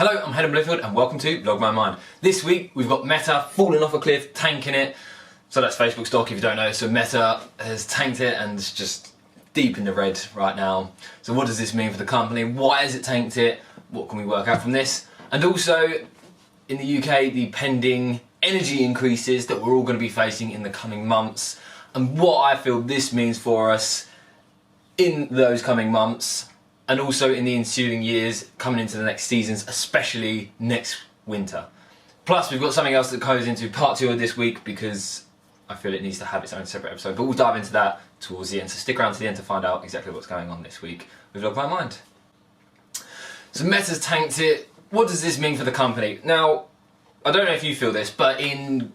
Hello, I'm Hayden.Bloomfield and welcome to Vlog My Mind. This week we've got Meta falling off a cliff, tanking it. So that's Facebook stock if you don't know. So Meta has tanked it and it's just deep in the red right now. So what does this mean for the company? Why has it tanked it? What can we work out from this? And also in the UK, the pending energy increases that we're all going to be facing in the coming months and what I feel this means for us in those coming months. And also in the ensuing years coming into the next seasons, especially next winter. Plus we've got something else that goes into part 2 of this week because I feel it needs to have its own separate episode, but we'll dive into that towards the end, so stick around to the end to find out exactly what's going on this week with Vlog My Mind. So Meta's tanked it. What does this mean for the company? Now, I don't know if you feel this, but in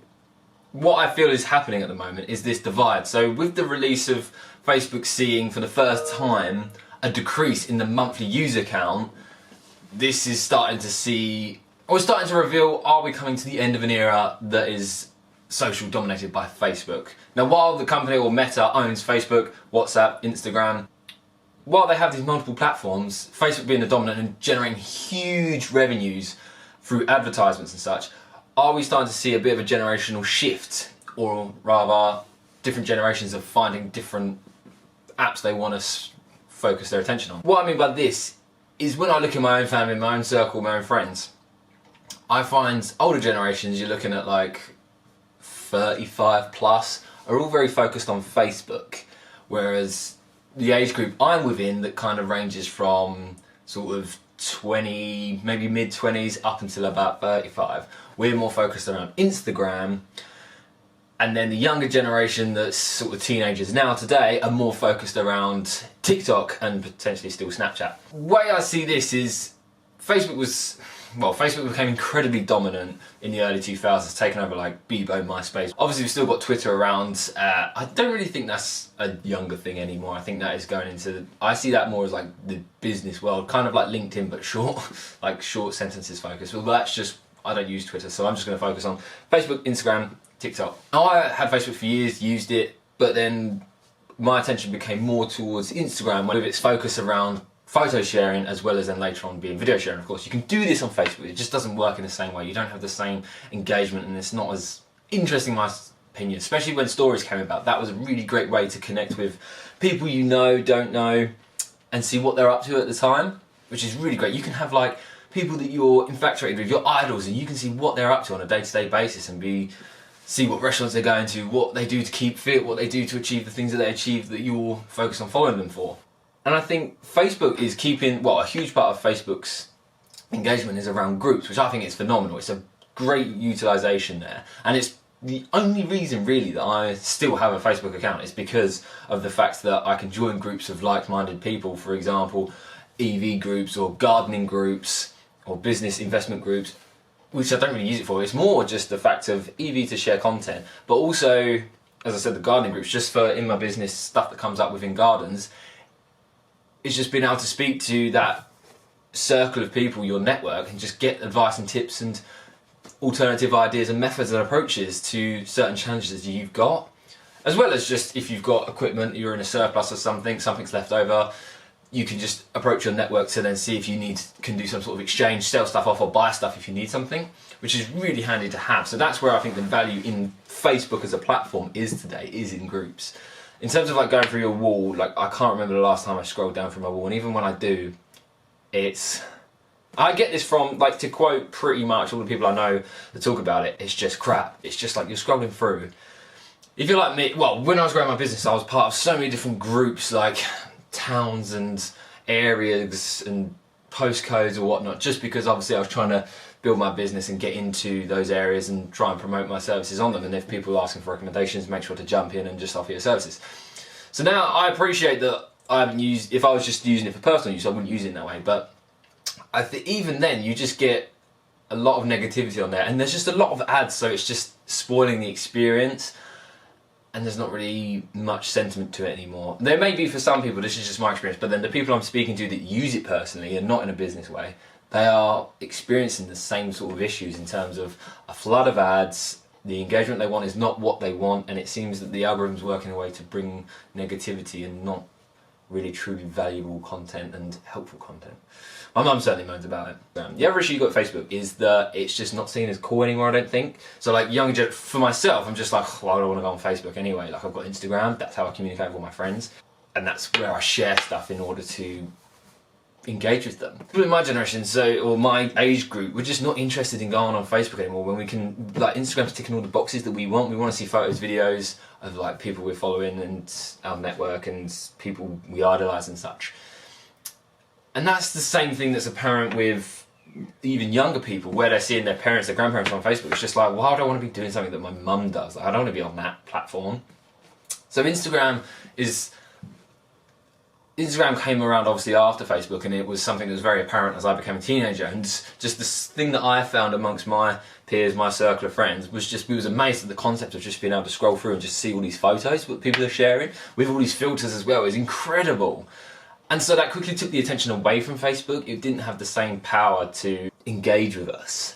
what I feel is happening at the moment is this divide. So with the release of Facebook seeing for the first time a decrease in the monthly user count, this is starting to see, or starting to reveal, are we coming to the end of an era that is social dominated by Facebook? Now while the company or Meta owns Facebook, WhatsApp, Instagram, while they have these multiple platforms, Facebook being the dominant and generating huge revenues through advertisements and such, are we starting to see a bit of a generational shift, or rather different generations of finding different apps they want to focus their attention on? What I mean by this is when I look at my own family, my own circle, my own friends, I find older generations, you're looking at like 35 plus, are all very focused on Facebook, whereas the age group I'm within that kind of ranges from sort of 20, maybe mid 20s up until about 35, we're more focused around Instagram. And then the younger generation that's sort of teenagers now today are more focused around TikTok and potentially still Snapchat. The way I see this is Facebook became incredibly dominant in the early 2000s, taking over like Bebo, MySpace. Obviously we've still got Twitter around. I don't really think that's a younger thing anymore. I think that is going into, I see that more as like the business world, kind of like LinkedIn but short, like short sentences focused. Well that's just, I don't use Twitter, so I'm just going to focus on Facebook, Instagram, TikTok. Now I had Facebook for years, used it, but then my attention became more towards Instagram with its focus around photo sharing as well as then later on being video sharing. Of course, you can do this on Facebook, it just doesn't work in the same way. You don't have the same engagement and it's not as interesting in my opinion, especially when stories came about. That was a really great way to connect with people you know, don't know, and see what they're up to at the time, which is really great. You can have like people that you're infatuated with, your idols, and you can see what they're up to on a day-to-day basis and see what restaurants they're going to, what they do to keep fit, what they do to achieve the things that they achieve that you're focused on following them for. And I think Facebook is keeping, well, a huge part of Facebook's engagement is around groups, which I think is phenomenal. It's a great utilisation there. And it's the only reason really that I still have a Facebook account is because of the fact that I can join groups of like-minded people, for example, EV groups or gardening groups or business investment groups, which I don't really use it for. It's more just the fact of EV to share content, but also, as I said, the gardening groups, just for in my business stuff that comes up within gardens, it's just being able to speak to that circle of people, your network, and just get advice and tips and alternative ideas and methods and approaches to certain challenges that you've got. As well as just if you've got equipment, you're in a surplus or something's left over, you can just approach your network to then see if you can do some sort of exchange, sell stuff off or buy stuff if you need something, which is really handy to have. So that's where I think the value in Facebook as a platform is today, is in groups. In terms of like going through your wall, like I can't remember the last time I scrolled down through my wall, and even when I do, I get this from, like, to quote pretty much all the people I know that talk about it, it's just crap. It's just like you're scrolling through. If you're like me, well, when I was growing my business, I was part of so many different groups, like towns and areas and postcodes or whatnot, just because obviously I was trying to build my business and get into those areas and try and promote my services on them, and if people are asking for recommendations, make sure to jump in and just offer your services. So now I appreciate that I haven't used, if I was just using it for personal use, I wouldn't use it in that way, but I think even then you just get a lot of negativity on there, and there's just a lot of ads, so it's just spoiling the experience. And there's not really much sentiment to it anymore. There may be for some people, this is just my experience, but then the people I'm speaking to that use it personally and not in a business way, they are experiencing the same sort of issues in terms of a flood of ads, the engagement they want is not what they want, and it seems that the algorithm's working a way to bring negativity and not really truly valuable content and helpful content. My mum certainly moans about it. The other issue you got with Facebook is that it's just not seen as cool anymore, I don't think. So like for myself, I'm just like, oh, I don't want to go on Facebook anyway. Like I've got Instagram, that's how I communicate with all my friends. And that's where I share stuff in order to engage with them. People in my generation, or my age group, we're just not interested in going on Facebook anymore when we can, like Instagram's ticking all the boxes that we want. We want to see photos, videos of like people we're following and our network and people we idolise and such. And that's the same thing that's apparent with even younger people, where they're seeing their parents, their grandparents on Facebook. It's just like, why would I want to be doing something that my mum does? Like, I don't want to be on that platform. So Instagram came around obviously after Facebook, and it was something that was very apparent as I became a teenager. And just this thing that I found amongst my peers, my circle of friends, was just, we was amazed at the concept of just being able to scroll through and just see all these photos that people are sharing with all these filters as well. It's incredible. And so that quickly took the attention away from Facebook. It didn't have the same power to engage with us.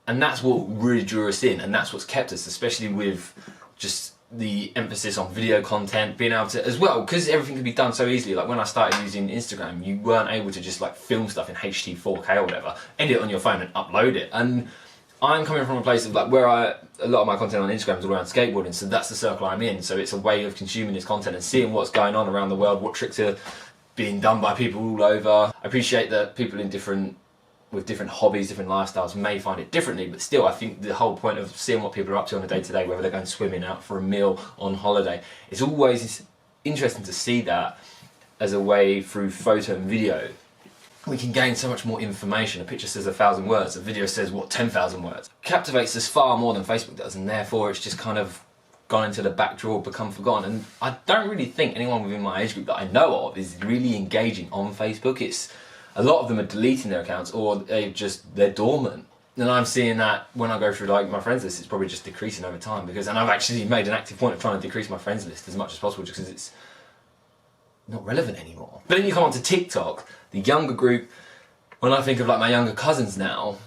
And that's what really drew us in, and that's what's kept us, especially with just the emphasis on video content, being able to, as well, because everything can be done so easily. Like when I started using Instagram, you weren't able to just like film stuff in HD 4K or whatever, edit it on your phone and upload it. And I'm coming from a place of like where a lot of my content on Instagram is all around skateboarding, so that's the circle I'm in. So it's a way of consuming this content and seeing what's going on around the world, what tricks are being done by people all over. I appreciate that people with different hobbies, different lifestyles may find it differently, but still I think the whole point of seeing what people are up to on a day-to-day, whether they're going swimming, out for a meal, on holiday, it's always interesting to see that as a way through photo and video. We can gain so much more information. A picture says 1,000 words, a video says, 10,000 words. It captivates us far more than Facebook does, and therefore it's just kind of gone into the back drawer, become forgotten. And I don't really think anyone within my age group that I know of is really engaging on Facebook. It's a lot of them are deleting their accounts, or they're dormant. And I'm seeing that when I go through like my friends list, it's probably just decreasing over time, and I've actually made an active point of trying to decrease my friends list as much as possible, just because it's not relevant anymore. But then you come on to TikTok, the younger group. When I think of like my younger cousins now,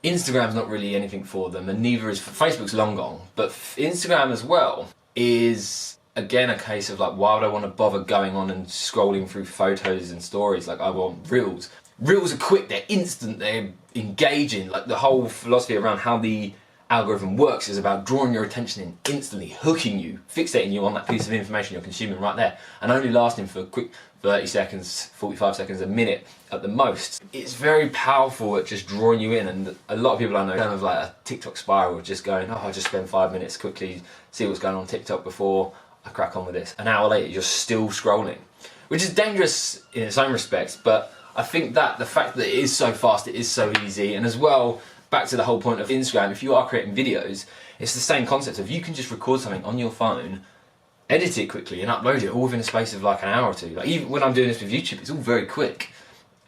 Instagram's not really anything for them, and neither is Facebook's long gone. But Instagram as well is again a case of like, why would I want to bother going on and scrolling through photos and stories? Like I want reels. Reels are quick, they're instant, they're engaging. Like the whole philosophy around how the algorithm works is about drawing your attention in instantly, hooking you, fixating you on that piece of information you're consuming right there, and only lasting for a quick 30 seconds, 45 seconds, a minute at the most. It's very powerful at just drawing you in, and a lot of people I know kind of like a TikTok spiral, just going, oh, I'll just spend 5 minutes quickly, see what's going on TikTok before I crack on with this. An hour later, you're still scrolling, which is dangerous in its own respects, but I think that the fact that it is so fast, it is so easy, and as well, back to the whole point of Instagram, if you are creating videos, it's the same concept of you can just record something on your phone, edit it quickly and upload it all within a space of like an hour or two. Like even when I'm doing this with YouTube, it's all very quick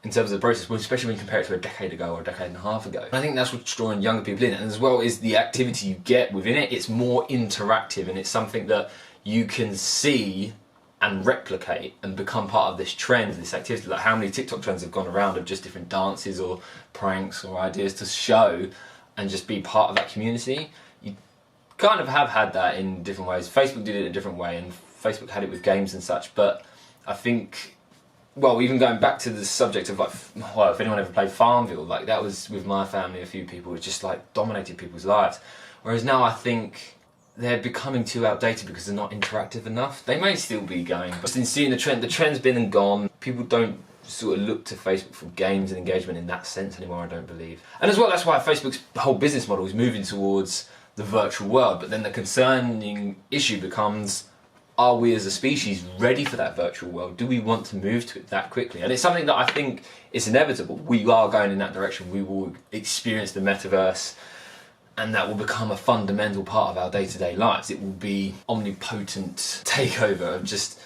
in terms of the process, especially when you compare it to a decade ago or a decade and a half ago. And I think that's what's drawing younger people in, and as well is the activity you get within it. It's more interactive, and it's something that you can see and replicate and become part of this trend, this activity. Like how many TikTok trends have gone around of just different dances or pranks or ideas to show and just be part of that community. You kind of have had that in different ways. Facebook did it a different way, and Facebook had it with games and such, but I think, well, even going back to the subject of like, well, if anyone ever played Farmville, like that was with my family, a few people, it just like dominated people's lives. Whereas now I think they're becoming too outdated because they're not interactive enough. They may still be going, but in seeing the trend's been and gone. People don't sort of look to Facebook for games and engagement in that sense anymore, I don't believe. And as well, that's why Facebook's whole business model is moving towards the virtual world. But then the concerning issue becomes, are we as a species ready for that virtual world? Do we want to move to it that quickly? And it's something that I think is inevitable. We are going in that direction. We will experience the metaverse, and that will become a fundamental part of our day-to-day lives. It will be omnipotent takeover of just,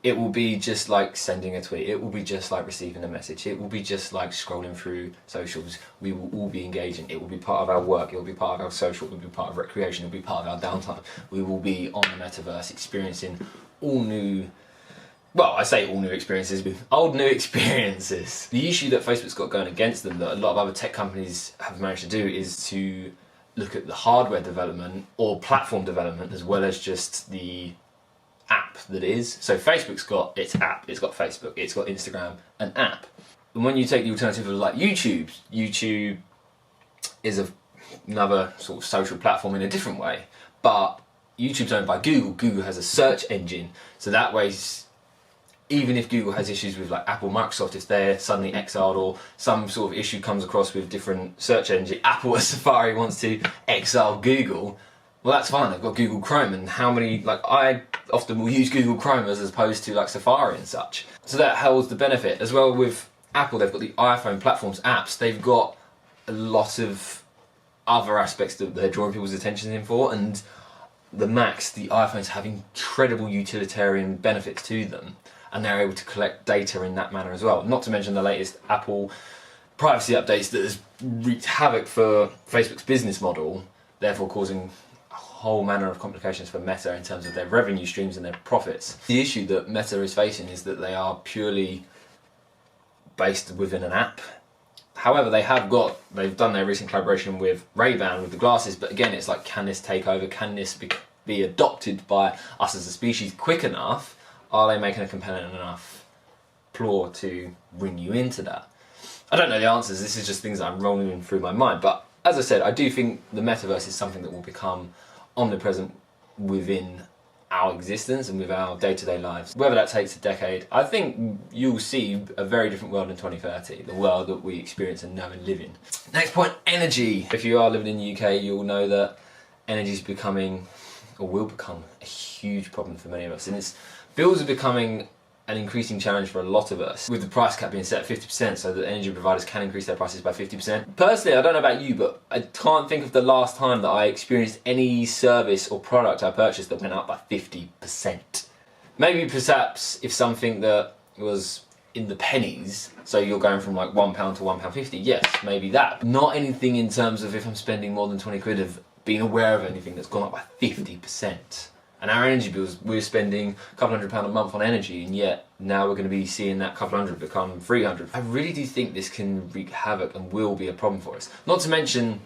it will be just like sending a tweet, it will be just like receiving a message, it will be just like scrolling through socials. We will all be engaging, it will be part of our work, it will be part of our social, it will be part of recreation, it will be part of our downtime. We will be on the metaverse experiencing all new, well, I say all new experiences, with old new experiences. The issue that Facebook's got going against them, that a lot of other tech companies have managed to do, is to look at the hardware development or platform development as well as just the app that is. So Facebook's got its app, it's got Facebook, it's got Instagram, an app. And when you take the alternative of like YouTube is another sort of social platform in a different way, but YouTube's owned by Google. Google has a search engine, so that way, even if Google has issues with like Apple, Microsoft, if they're suddenly exiled or some sort of issue comes across with different search engine, Apple or Safari wants to exile Google, well that's fine, they've got Google Chrome, and how many, like I often will use Google Chrome as opposed to like Safari and such. So that holds the benefit. As well with Apple, they've got the iPhone platforms apps, they've got a lot of other aspects that they're drawing people's attention in for, and the Macs, the iPhones have incredible utilitarian benefits to them, and they're able to collect data in that manner as well. Not to mention the latest Apple privacy updates that has wreaked havoc for Facebook's business model, therefore causing a whole manner of complications for Meta in terms of their revenue streams and their profits. The issue that Meta is facing is that they are purely based within an app. However, they've done their recent collaboration with Ray-Ban with the glasses, but again, it's like, can this take over? Can this be adopted by us as a species quick enough? Are they making a compelling enough plot to bring you into that? I don't know the answers, this is just things that I'm rolling through my mind, but as I said, I do think the metaverse is something that will become omnipresent within our existence and with our day-to-day lives. Whether that takes a decade, I think you'll see a very different world in 2030, the world that we experience and know and live in. Next point, energy. If you are living in the UK, you'll know that energy is becoming, or will become, a huge problem for many of us, and bills are becoming an increasing challenge for a lot of us, with the price cap being set at 50%, so that energy providers can increase their prices by 50%. Personally, I don't know about you, but I can't think of the last time that I experienced any service or product I purchased that went up by 50%. Maybe perhaps if something that was in the pennies, so you're going from like £1 to £1.50, yes, maybe that. Not anything in terms of if I'm spending more than 20 quid of being aware of anything that's gone up by 50%. And our energy bills, we're spending a couple £100 a month on energy, and yet now we're going to be seeing that couple hundred become 300. I really do think this can wreak havoc and will be a problem for us. Not to mention,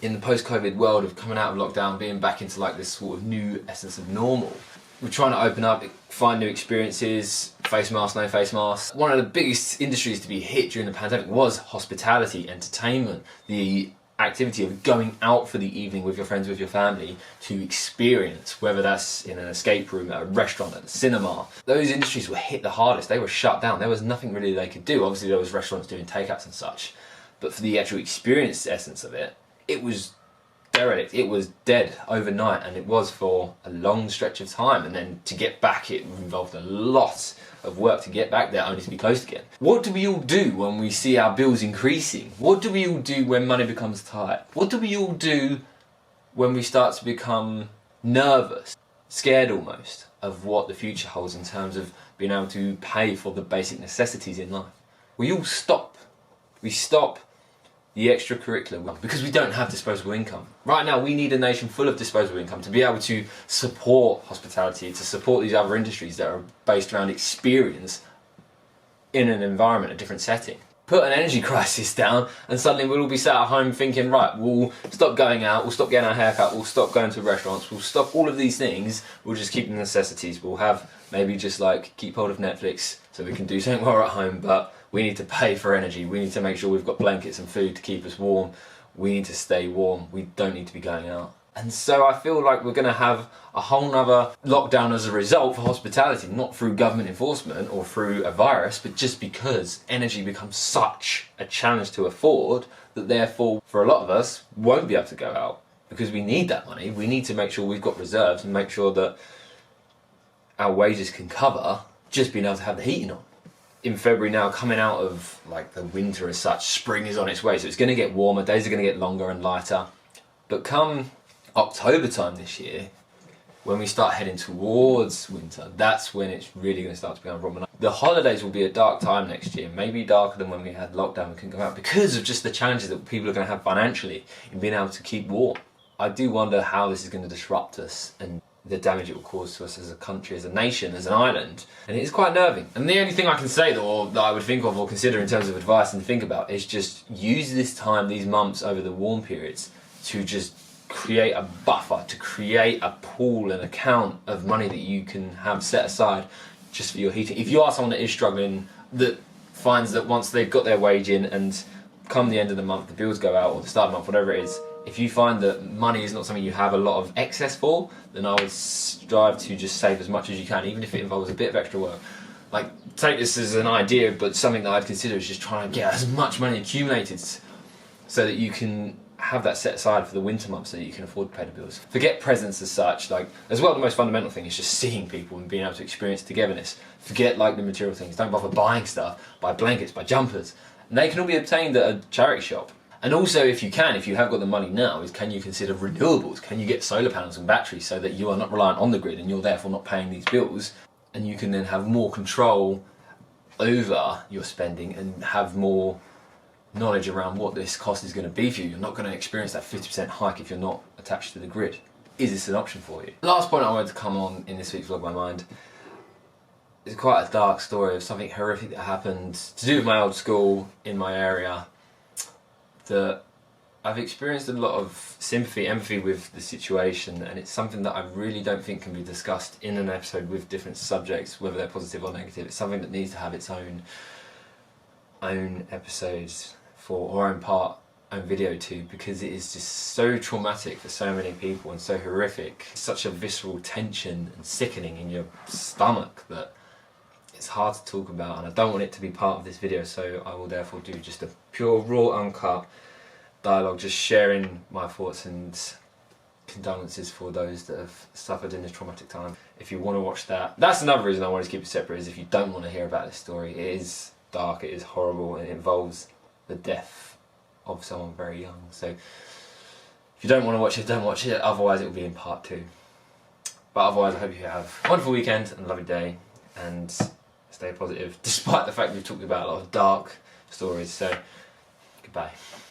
in the post-COVID world of coming out of lockdown, being back into like this sort of new essence of normal, we're trying to open up, find new experiences, face mask, no face mask. One of the biggest industries to be hit during the pandemic was hospitality, entertainment, the activity of going out for the evening with your friends, with your family, to experience, whether that's in an escape room, at a restaurant, at a cinema. Those industries were hit the hardest. They were shut down. There was nothing really they could do. Obviously there was restaurants doing takeouts and such, but for the actual experience essence of it, it was derelict. It was dead overnight, and it was for a long stretch of time, and then to get back it involved a lot of work to get back there, only to be closed again. What do we all do when we see our bills increasing? What do we all do when money becomes tight? What do we all do when we start to become nervous, scared almost, of what the future holds in terms of being able to pay for the basic necessities in life? We all stop. We stop the extracurricular because we don't have disposable income. Right now, we need a nation full of disposable income to be able to support hospitality, to support these other industries that are based around experience in an environment, a different setting. Put an energy crisis down and suddenly we'll all be sat at home thinking, right, we'll stop going out, we'll stop getting our hair cut, we'll stop going to restaurants, we'll stop all of these things, we'll just keep the necessities. We'll have maybe just like keep hold of Netflix so we can do something while we're at home, but we need to pay for energy. We need to make sure we've got blankets and food to keep us warm. We need to stay warm. We don't need to be going out. And so I feel like we're going to have a whole nother lockdown as a result for hospitality, not through government enforcement or through a virus, but just because energy becomes such a challenge to afford that therefore for a lot of us won't be able to go out because we need that money. We need to make sure we've got reserves and make sure that our wages can cover just being able to have the heating on. In February now, coming out of like the winter as such, spring is on its way, so it's going to get warmer, days are going to get longer and lighter. But come October time this year, when we start heading towards winter, that's when it's really going to start to become a problem. The holidays will be a dark time next year, maybe darker than when we had lockdown and couldn't go out, because of just the challenges that people are going to have financially in being able to keep warm. I do wonder how this is going to disrupt us and the damage it will cause to us as a country, as a nation, as an island, and it is quite nerving. And the only thing I can say that I would think of or consider in terms of advice and think about is just use this time, these months over the warm periods, to just create a buffer, to create a pool, an account of money that you can have set aside just for your heating. If you are someone that is struggling, that finds that once they've got their wage in and come the end of the month, the bills go out, or the start of the month, whatever it is, if you find that money is not something you have a lot of excess for, then I would strive to just save as much as you can, even if it involves a bit of extra work. Like, take this as an idea, but something that I'd consider is just trying to get as much money accumulated so that you can have that set aside for the winter months so that you can afford to pay the bills. Forget presents as such, like, as well, the most fundamental thing is just seeing people and being able to experience togetherness. Forget like the material things, don't bother buying stuff, buy blankets, buy jumpers. And they can all be obtained at a charity shop. And also, if you have got the money now, is can you consider renewables? Can you get solar panels and batteries so that you are not reliant on the grid and you're therefore not paying these bills, and you can then have more control over your spending and have more knowledge around what this cost is going to be for you. You're not going to experience that 50% hike if you're not attached to the grid. Is this an option for you? The last point I wanted to come on in this week's Vlog My Mind is quite a dark story of something horrific that happened to do with my old school in my area, that I've experienced a lot of sympathy, empathy with the situation, and it's something that I really don't think can be discussed in an episode with different subjects, whether they're positive or negative. It's something that needs to have its own episodes for, or own video too, because it is just so traumatic for so many people and so horrific. Such a visceral tension and sickening in your stomach that it's hard to talk about, and I don't want it to be part of this video, so I will therefore do just a pure, raw, uncut dialogue, just sharing my thoughts and condolences for those that have suffered in this traumatic time. If you want to watch that, that's another reason I wanted to keep it separate, is if you don't want to hear about this story. It is dark, it is horrible, and it involves the death of someone very young. So if you don't want to watch it, don't watch it, otherwise it will be in part 2. But otherwise, I hope you have a wonderful weekend and a lovely day, and stay positive, despite the fact we've talked about a lot of dark stories. So, goodbye.